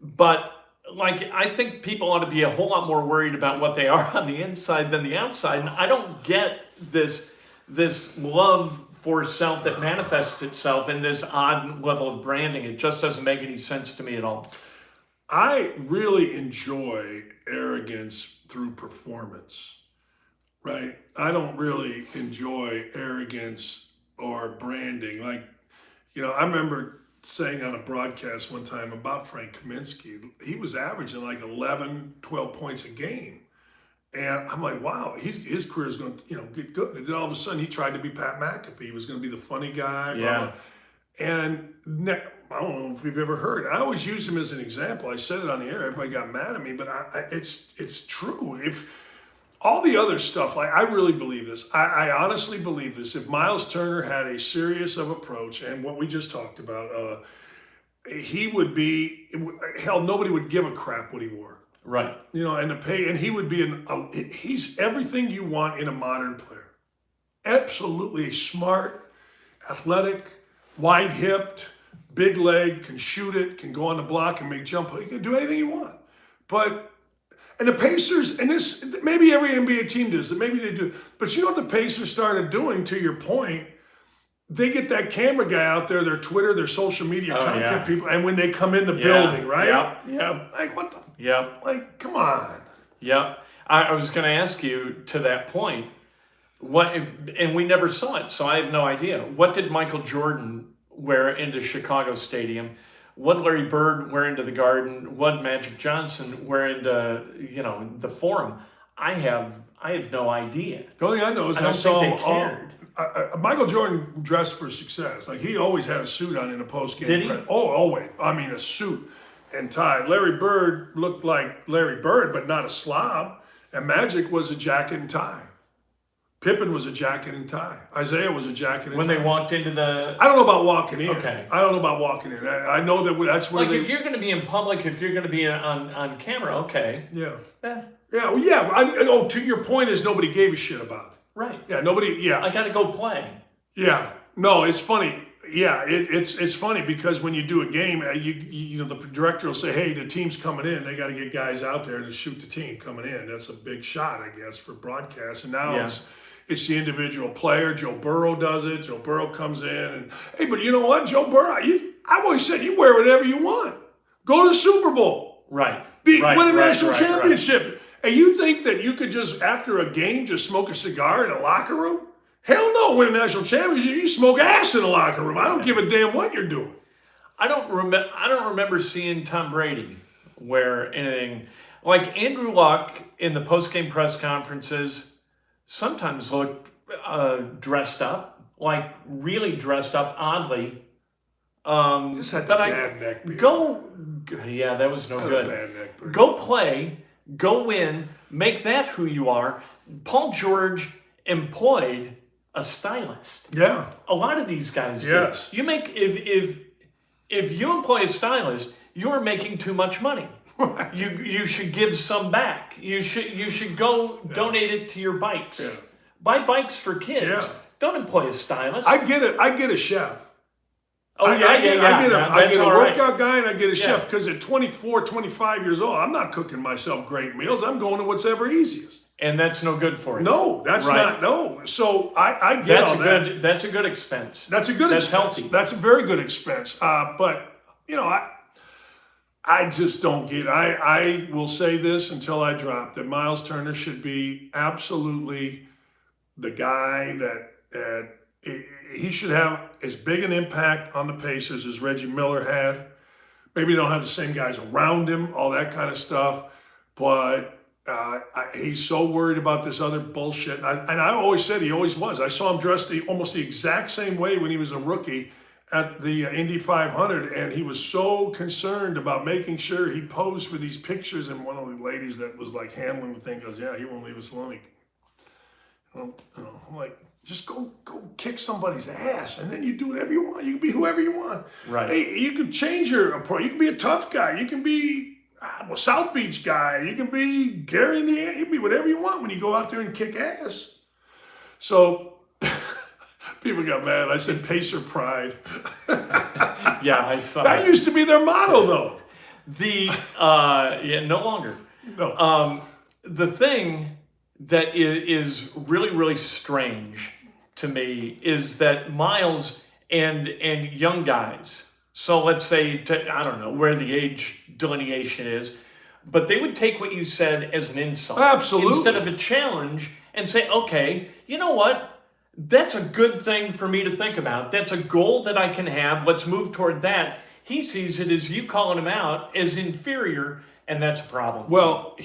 But I think people ought to be a whole lot more worried about what they are on the inside than the outside. And I don't get this love for self that manifests itself in this odd level of branding. It just doesn't make any sense to me at all. I really enjoy arrogance through performance, right? I don't really enjoy arrogance or branding. I remember saying on a broadcast one time about Frank Kaminsky, he was averaging 11, 12 points a game. And I'm like, wow, his career is going to, get good. And then all of a sudden, he tried to be Pat McAfee. He was going to be the funny guy. Yeah. Blah, blah. And I don't know if you've ever heard. I always use him as an example. I said it on the air. Everybody got mad at me, but it's true. If all the other stuff, like I really believe this. I honestly believe this. If Miles Turner had a serious of approach and what we just talked about, he would be, hell, nobody would give a crap what he wore. Right. And he would be he's everything you want in a modern player. Absolutely smart, athletic, wide-hipped, big leg, can shoot it, can go on the block and make jump. He can do anything you want. And the Pacers, and this, maybe every NBA team does it, maybe they do. But you know what the Pacers started doing, to your point? They get that camera guy out there, their Twitter, their social media content people, and when they come in the building, right? Yeah. Like, what the? Yeah. Like, come on. Yeah. I was going to ask you to that point, and we never saw it, so I have no idea. What did Michael Jordan wear into Chicago Stadium? What did Larry Bird wear into the Garden? What did Magic Johnson wear into, the Forum? I have no idea. The only thing I know is I saw him Michael Jordan dressed for success. Like, he always had a suit on in a post-game. Did he? Oh, always. I mean, a suit and tie. Larry Bird looked like Larry Bird, but not a slob. And Magic was a jacket and tie. Pippen was a jacket and tie. Isaiah was a jacket and tie. When they walked into the... I don't know about walking in. Okay. I don't know about walking in. I know that's where if you're going to be in public, if you're going to be on camera, okay. Yeah. Yeah. Yeah, well, yeah. To your point is nobody gave a shit about it. Right. Yeah, nobody, I got to go play. Yeah. No, it's funny. Yeah, it's funny because when you do a game, the director will say, hey, the team's coming in. They got to get guys out there to shoot the team coming in. That's a big shot, I guess, for broadcast. And now it's the individual player. Joe Burrow does it. Joe Burrow comes in. And hey, but you know what, Joe Burrow, I've always said you wear whatever you want. Go to the Super Bowl. Right. Win a national championship. Right. And you think that you could just, after a game, just smoke a cigar in a locker room? Hell no, win a national championship, you smoke ass in a locker room. I don't give a damn what you're doing. I don't remember seeing Tom Brady wear anything. Like, Andrew Luck in the post-game press conferences sometimes looked dressed up, like really dressed up, oddly. Just had the bad neck beard. That was no good. Bad neck beard. Go play. Go win, make that who you are. Paul George employed a stylist. Yeah. A lot of these guys do. Yes. You make if you employ a stylist, you're making too much money. Right. You should give some back. You should go donate it to your bikes. Yeah. Buy bikes for kids. Yeah. Don't employ a stylist. I get a chef. I get a workout guy and I get a chef because at 24, 25 years old, I'm not cooking myself great meals. I'm going to whatever easiest. And that's no good for you. No, that's not. No. So I get all that. That's a good expense. That's a good expense. That's healthy. That's a very good expense. But, I just don't get it. I will say this until I drop, that Miles Turner should be absolutely the guy that he should have as big an impact on the Pacers as Reggie Miller had. Maybe they don't have the same guys around him, all that kind of stuff. But he's so worried about this other bullshit. And I always said he always was. I saw him dressed almost the exact same way when he was a rookie at the Indy 500. And he was so concerned about making sure he posed for these pictures. And one of the ladies that was like handling the thing goes, yeah, he won't leave us alone. I'm like, just go kick somebody's ass, and then you do whatever you want. You can be whoever you want. Right. Hey, you can change your approach. You can be a tough guy. You can be a South Beach guy. You can be Gary, Indiana. You can be whatever you want when you go out there and kick ass. So people got mad. I said Pacer pride. Yeah, I saw that. Used to be their motto, though. No longer. No. The thing that is really, really strange to me is that Miles and young guys, so let's say, I don't know where the age delineation is, but they would take what you said as an insult. Absolutely. Instead of a challenge and say, okay, you know what? That's a good thing for me to think about. That's a goal that I can have. Let's move toward that. He sees it as you calling him out as inferior, and that's a problem. Well,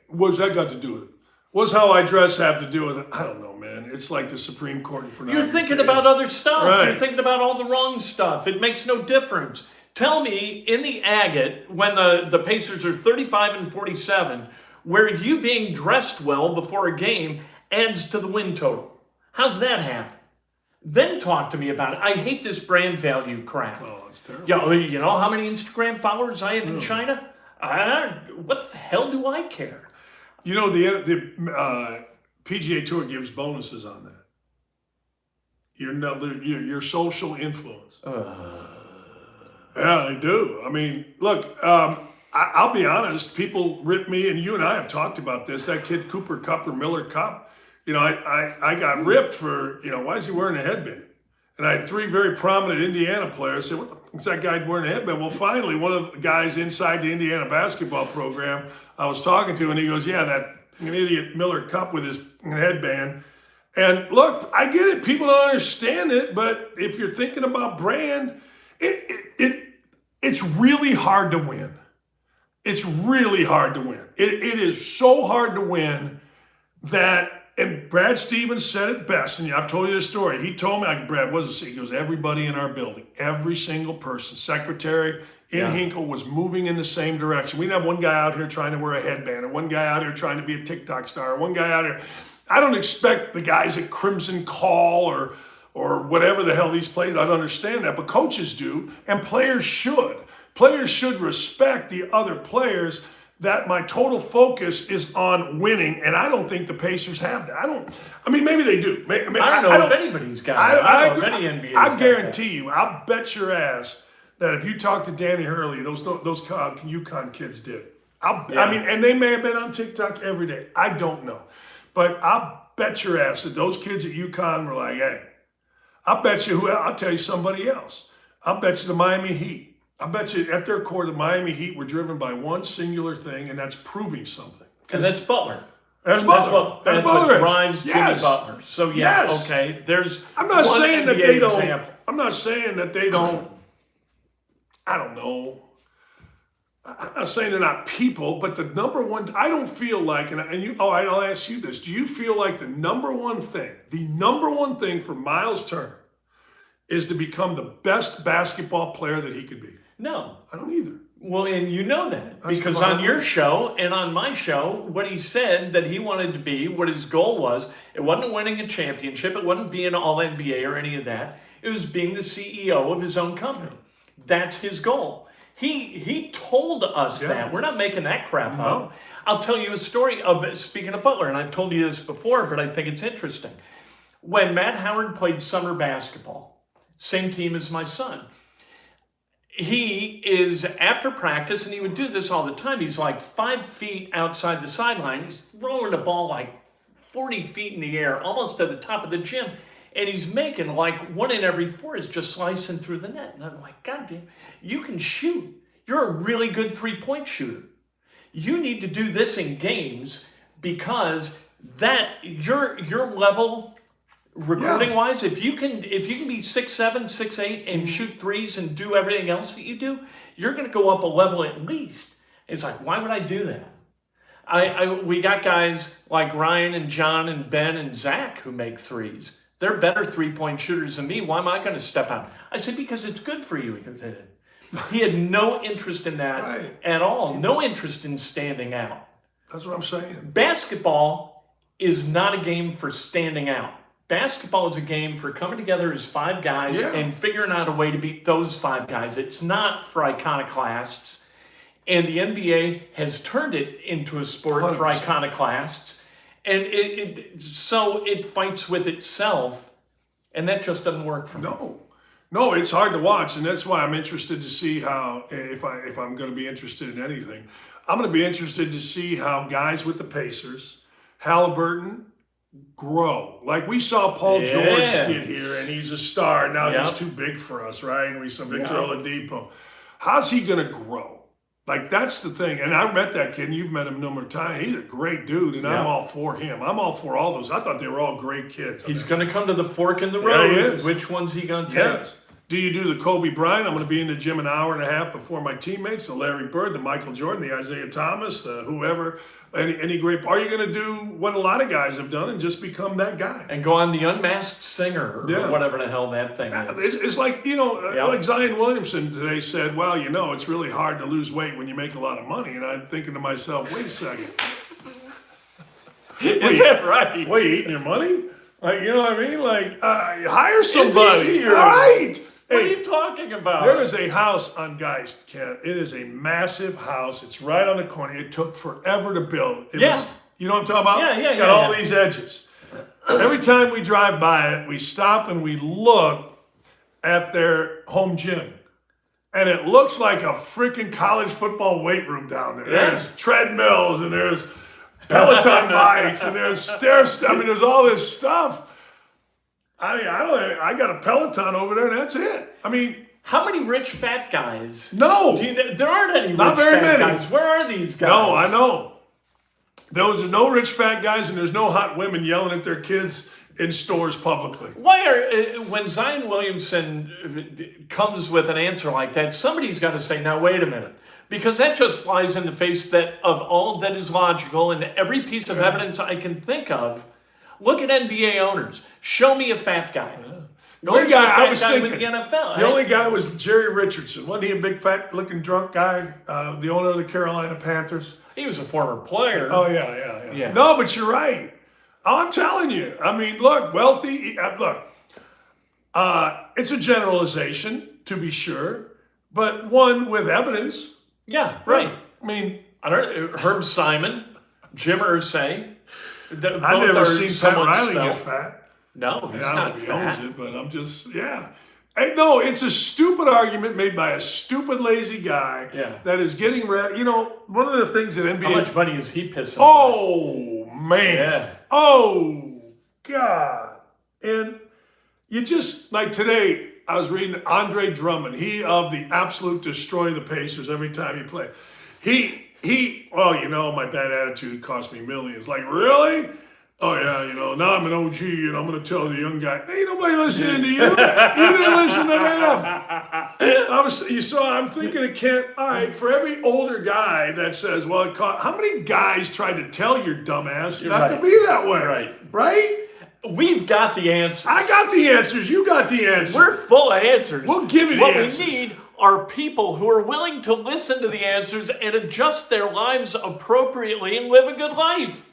what's that got to do with it? What's how I dress have to do with it? I don't know, man. It's like the Supreme Court in pornography. You're thinking about other stuff. Right. You're thinking about all the wrong stuff. It makes no difference. Tell me, in the agate, when the Pacers are 35-47, where you being dressed well before a game adds to the win total. How's that happen? Then talk to me about it. I hate this brand value crap. Oh, it's terrible. You know how many Instagram followers I have in China? What the hell do I care? You know, the PGA Tour gives bonuses on that. Your social influence. Yeah, they do. I mean, look, I'll be honest. People rip me, and you and I have talked about this. That kid Cooper Kupp or Miller Cup, I got ripped for, why is he wearing a headband? And I had 3 very prominent Indiana players say, what the fuck is that guy wearing a headband? Well, finally, one of the guys inside the Indiana basketball program I was talking to, and he goes, yeah, that idiot Miller Cup with his headband. And look, I get it. People don't understand it, but if you're thinking about brand, it's really hard to win. It's really hard to win. It is so hard to win that, and Brad Stevens said it best, and I've told you this story. He told me, Brad, what does it say? He goes, everybody in our building, every single person, secretary in Hinkle was moving in the same direction. We didn't have one guy out here trying to wear a headband, or one guy out here trying to be a TikTok star, or one guy out here. I don't expect the guys at Crimson Call or whatever the hell these players, I don't understand that, but coaches do, and players should. Players should respect the other players, that my total focus is on winning, and I don't think the Pacers have that. Maybe they do. I don't know if anybody's got it. I don't know if any NBA's I guarantee you, I'll bet your ass that if you talk to Danny Hurley, those UConn kids did. And they may have been on TikTok every day. I don't know. But I'll bet your ass that those kids at UConn were like, hey, I'll bet you I'll tell you somebody else. I'll bet you the Miami Heat. I bet you at their core, the Miami Heat were driven by one singular thing, and that's proving something. And that's Butler. That's Butler. That's what drives Jimmy Butler. So okay. I'm not saying that they don't. I'm not saying that they don't. I don't know. I'm not saying they're not people, but the number one, I don't feel like, I'll ask you this. Do you feel like the number one thing for Miles Turner is to become the best basketball player that he could be? No. I don't either. Well, and you know that because on your show and on my show, what he said that he wanted to be, what his goal was, it wasn't winning a championship, it wasn't being all NBA or any of that. It was being the CEO of his own company. That's his goal. He told us that. We're not making that crap up. I'll tell you a story speaking of Butler, and I've told you this before, but I think it's interesting. When Matt Howard played summer basketball, same team as my son, he is after practice, and he would do this all the time. He's like 5 feet outside the sideline. He's throwing the ball like 40 feet in the air, almost to the top of the gym. And he's making like 1 in every 4 is just slicing through the net. And I'm like, God damn, you can shoot. You're a really good 3-point shooter. You need to do this in games because that your level recruiting wise, if you can be 6'7", 6'8", and shoot threes and do everything else that you do, you're gonna go up a level at least. It's like, why would I do that? We got guys like Ryan and John and Ben and Zach who make threes. They're better 3-point shooters than me. Why am I going to step out? I said, because it's good for you. He had no interest in that at all. No interest in standing out. That's what I'm saying. Basketball is not a game for standing out. Basketball is a game for coming together as 5 guys and figuring out a way to beat those 5 guys. It's not for iconoclasts. And the NBA has turned it into a sport 100%. For iconoclasts. And so it fights with itself, and that just doesn't work for me. No, it's hard to watch, and that's why I'm interested to see how, if I'm going to be interested in anything, I'm going to be interested to see how guys with the Pacers, Halliburton, grow. Like we saw Paul George get here, and he's a star. Now he's too big for us, right? And we saw Victor Oladipo. How's he going to grow? Like, that's the thing. And I met that kid, and you've met him a number of times. He's a great dude, and I'm all for him. I'm all for all those. I thought they were all great kids. He's going to come to the fork in the road. He is. Which one's he going to take? Yes. Do you do the Kobe Bryant? I'm going to be in the gym an hour and a half before my teammates, the Larry Bird, the Michael Jordan, the Isaiah Thomas, the whoever, any great. Are you going to do what a lot of guys have done and just become that guy? And go on the Unmasked Singer or whatever the hell that thing is. It's like, like Zion Williamson today said, well, it's really hard to lose weight when you make a lot of money. And I'm thinking to myself, wait a second. Is that right? What, you eating your money? Like, you know what I mean? Like, hire somebody. It's easier. Right. What are you talking about? There is a house on Geist, Kent. It is a massive house. It's right on the corner. It took forever to build. You know what I'm talking about? Yeah. Got all these edges. Every time we drive by it, we stop and we look at their home gym. And it looks like a freaking college football weight room down there. Yeah. There's treadmills and there's Peloton bikes and there's stairs. I mean, there's all this stuff. I got a Peloton over there and that's it. I mean, how many rich fat guys? No. There aren't any Not rich very fat many. guys. Where are these guys? No, I know. Those are no rich fat guys and there's no hot women yelling at their kids in stores publicly. Why when Zion Williamson comes with an answer like that, somebody's got to say, now wait a minute. Because that just flies in the face of all that is logical and every piece of evidence I can think of. Look at NBA owners. Show me a fat guy. The only guy I was thinking, with the NFL? The only guy was Jerry Richardson. Wasn't he a big fat looking drunk guy? The owner of the Carolina Panthers. He was a former player. Oh yeah. No, but you're right. I'm telling you. I mean, look, wealthy. Look, it's a generalization to be sure, but one with evidence. Yeah, right. I mean, Herb Simon, Jim Irsay. I've never seen Pat Riley get fat. No, he's not he fat. owns it, but I'm just, Hey, no, it's a stupid argument made by a stupid, lazy guy that is getting ready. You know, one of the things that NBA... How much money is he pissing? Oh, man. Yeah. Oh, God. And you just, like today, I was reading Andre Drummond. He of the absolute destroy the Pacers every time he played. Well, you know, my bad attitude cost me millions. Like, really? Oh, yeah, you know, now I'm an OG and I'm going to tell the young guy, ain't nobody listening to you. You didn't listen to them. I'm thinking of Kent, all right, for every older guy that says, well, how many guys tried to tell your dumbass to be that way? Right? We've got the answers. I got the answers. You got the answers. We're full of answers. We'll give you the answers. What we need are people who are willing to listen to the answers and adjust their lives appropriately and live a good life.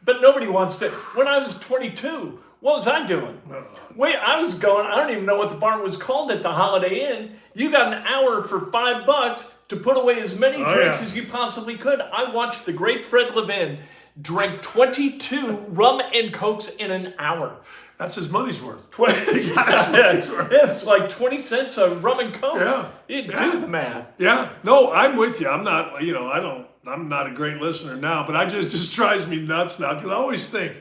But nobody wants to. When I was 22, what was I doing? I was going, I don't even know what the bar was called at the Holiday Inn. You got an hour for $5 to put away as many drinks as you possibly could. I watched the great Fred Levin drink 22 rum and cokes in an hour. That's his money's worth. It's like 20 cents a rum and coke. Yeah. You do the math. Yeah. No, I'm with you. I'm not, I'm not a great listener now, but it just drives me nuts now because I always think,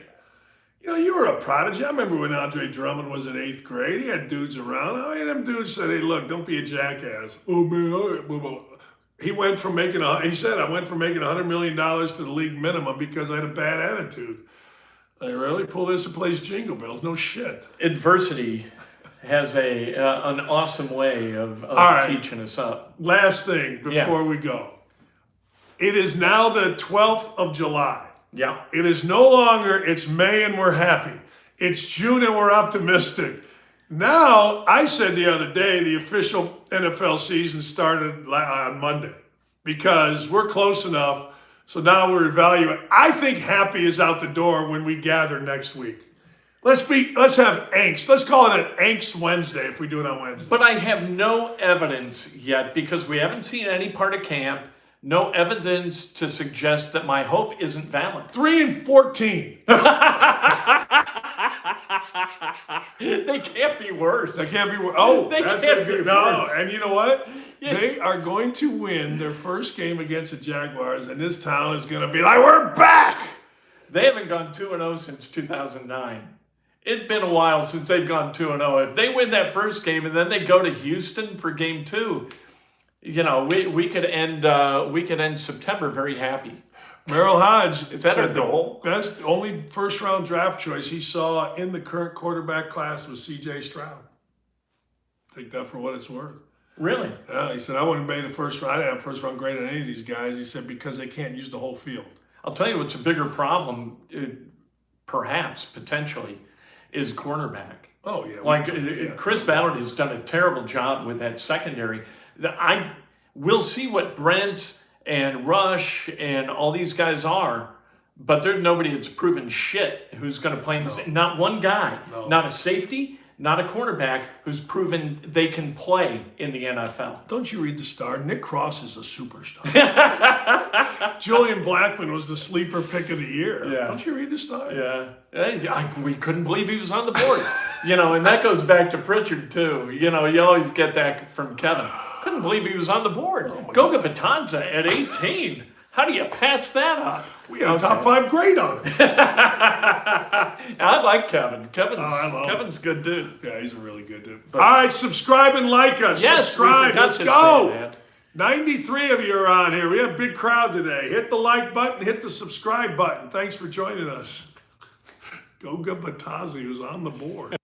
you were a prodigy. I remember when Andre Drummond was in 8th grade. He had dudes around. I mean, them dudes said, hey, look, don't be a jackass. Oh, man, all right, blah, blah. He went from making $100 million to the league minimum because I had a bad attitude. They really pull this and plays Jingle Bells. No shit. Adversity has an awesome way of teaching us up. Last thing before we go. It is now the 12th of July. Yeah. It is no longer, it's May and we're happy. It's June and we're optimistic. Now, I said the other day, the official NFL season started on Monday because we're close enough. So now we're evaluating. I think happy is out the door when we gather next week. Let's have angst. Let's call it an angst Wednesday if we do it on Wednesday. But I have no evidence yet because we haven't seen any part of camp. No evidence to suggest that my hope isn't valid. 3-14. They can't be worse. They can't be worse. Oh, they that's can't a good. be No, worse. and you know what? Yeah. They are going to win their first game against the Jaguars, and this town is going to be like, we're back. They haven't gone 2-0 since 2009. It's been a while since they've gone 2-0. If they win that first game and then they go to Houston for game 2, we could end September very happy. Merrill Hodge is that a goal? Best only first round draft choice he saw in the current quarterback class was C.J. Stroud. Take that for what it's worth. Really? Yeah, he said I wouldn't have made the first round. I didn't have first round grade on any of these guys. He said because they can't use the whole field. I'll tell you what's a bigger problem, perhaps potentially, is cornerback. Oh yeah. Chris Ballard has done a terrible job with that secondary. We'll see what Brent and Rush and all these guys are, But there's nobody that's proven shit who's going to play in this. Not one guy, not a safety, not a cornerback who's proven they can play in the NFL. Don't you read the Star? Nick Cross is a superstar. Julian Blackmon was the sleeper pick of the year. Yeah. Don't you read the Star? Yeah. We couldn't believe he was on the board. And that goes back to Pritchard, too. You always get that from Kevin. Couldn't believe he was on the board. Goga Batanza at 18. How do you pass that up? We got a top 5 grade on him. I like Kevin. Kevin's a good dude. Yeah, he's a really good dude. All right, subscribe and like us. Yes, subscribe. we forgot Let's to go. say that. 93 of you are on here. We have a big crowd today. Hit the like button. Hit the subscribe button. Thanks for joining us. Goga Batazzi was on the board.